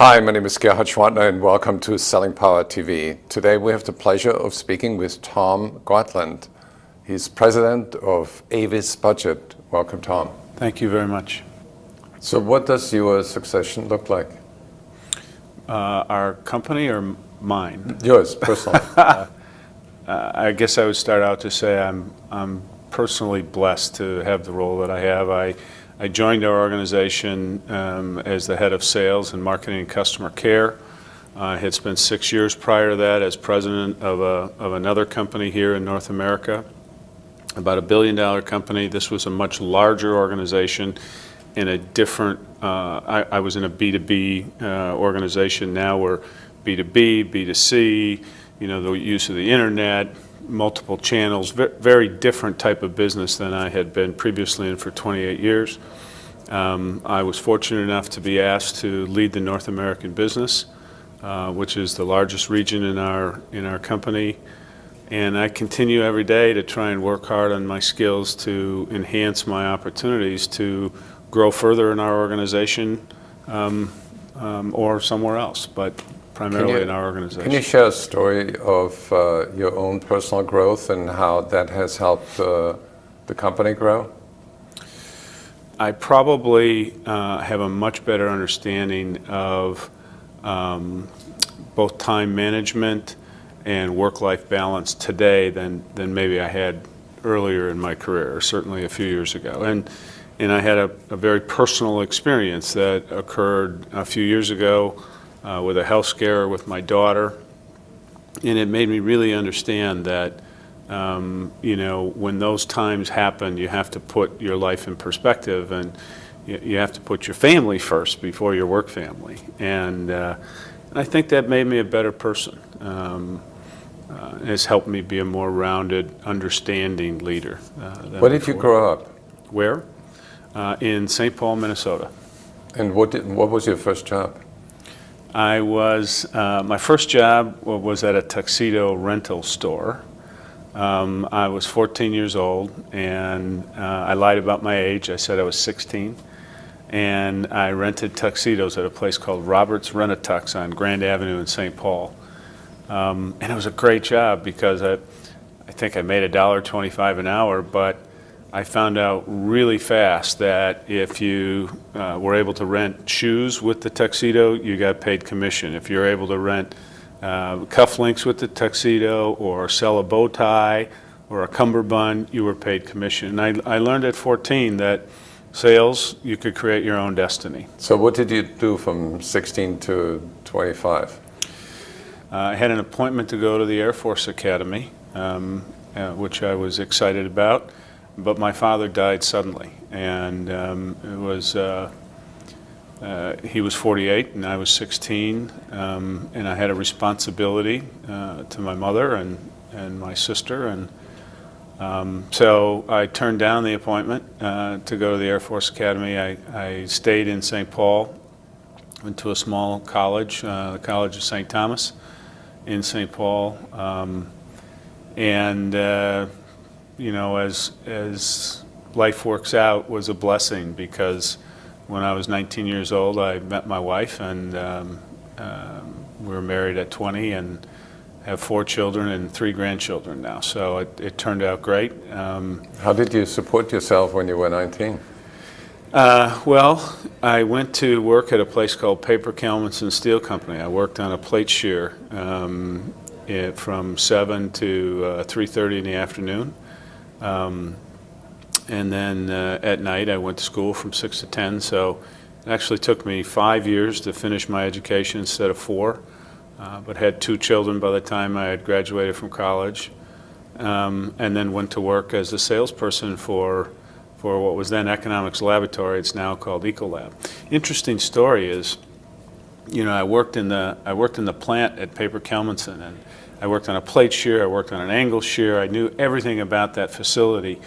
Hi, my name is Gerhard Schwantner and welcome to Selling Power TV. Today we have the pleasure of speaking with Tom Gartland. He's president of Avis Budget. Welcome, Tom. Thank you very much. So what does your succession look like? Our company or mine? Yours, personally. I guess I would start out to say I'm personally blessed to have the role that I have. I joined our organization as the head of sales and marketing and customer care. I had spent 6 years prior to that as president of another company here in North America, about $1 billion company. This was a much larger organization in a different, I was in a B2B organization. Now we're B2B, B2C, the use of the internet, multiple channels, very different type of business than I had been previously in for 28 years. I was fortunate enough to be asked to lead the North American business, which is the largest region in our company. And I continue every day to try and work hard on my skills to enhance my opportunities to grow further in our organization or somewhere else, but primarily in our organization. Can you share a story of your own personal growth and how that has helped the company grow? I probably have a much better understanding of both time management and work-life balance today than maybe I had earlier in my career, or certainly a few years ago. And I had a very personal experience that occurred a few years ago with a health scare with my daughter, and it made me really understand that when those times happen, you have to put your life in perspective, and you have to put your family first before your work family. And I think that made me a better person. Has helped me be a more rounded, understanding leader. Where did you grow up? Where? In St. Paul, Minnesota. And what was your first job? My first job was at a tuxedo rental store. I was 14 years old, and I lied about my age. I said I was 16, and I rented tuxedos at a place called Robert's Rent-A-Tux on Grand Avenue in St. Paul. And it was a great job because I think I made $1.25 an hour, but I found out really fast that if you were able to rent shoes with the tuxedo, you got paid commission. If you're able to rent cufflinks with the tuxedo or sell a bow tie or a cummerbund, you were paid commission. And I learned at 14 that sales, you could create your own destiny. So what did you do from 16 to 25? I had an appointment to go to the Air Force Academy, which I was excited about, but my father died suddenly, and he was 48 and I was 16, and I had a responsibility to my mother and my sister, and so I turned down the appointment to go to the Air Force Academy. I stayed in St. Paul, went to a small college, the College of St. Thomas in St. Paul, and as life works out, was a blessing, because when I was 19 years old, I met my wife, and we were married at 20 and have 4 children and 3 grandchildren now. So it turned out great. How did you support yourself when you were 19? Well, I went to work at a place called Paper Kelmanson Steel Company. I worked on a plate shear from 7 to 3:30 in the afternoon. And then at night I went to school from 6 to 10, so it actually took me 5 years to finish my education instead of 4, but had 2 children by the time I had graduated from college, and then went to work as a salesperson for what was then Economics Laboratory. It's now called Ecolab. Interesting story is, I worked in the plant at Paper Kelmanson, and I worked on a plate shear, I worked on an angle shear, I knew everything about that facility.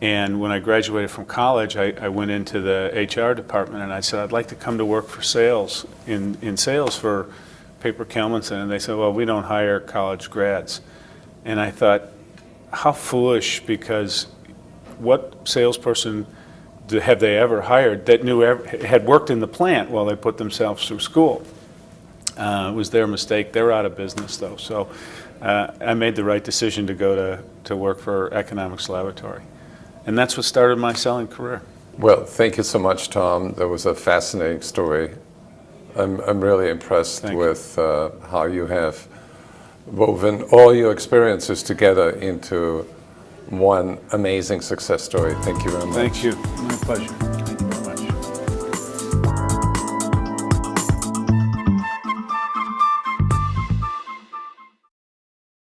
And when I graduated from college, I went into the HR department and I said, I'd like to come to work for sales, in sales for Paper Kelmanson. And they said, well, we don't hire college grads. And I thought, how foolish, because what salesperson have they ever hired that had worked in the plant while they put themselves through school? It was their mistake. They're out of business, though. So I made the right decision to go to work for Economics Laboratory. And that's what started my selling career. Well, thank you so much, Tom. That was a fascinating story. I'm really impressed with how you have woven all your experiences together into one amazing success story. Thank you very much. Thank you. My pleasure.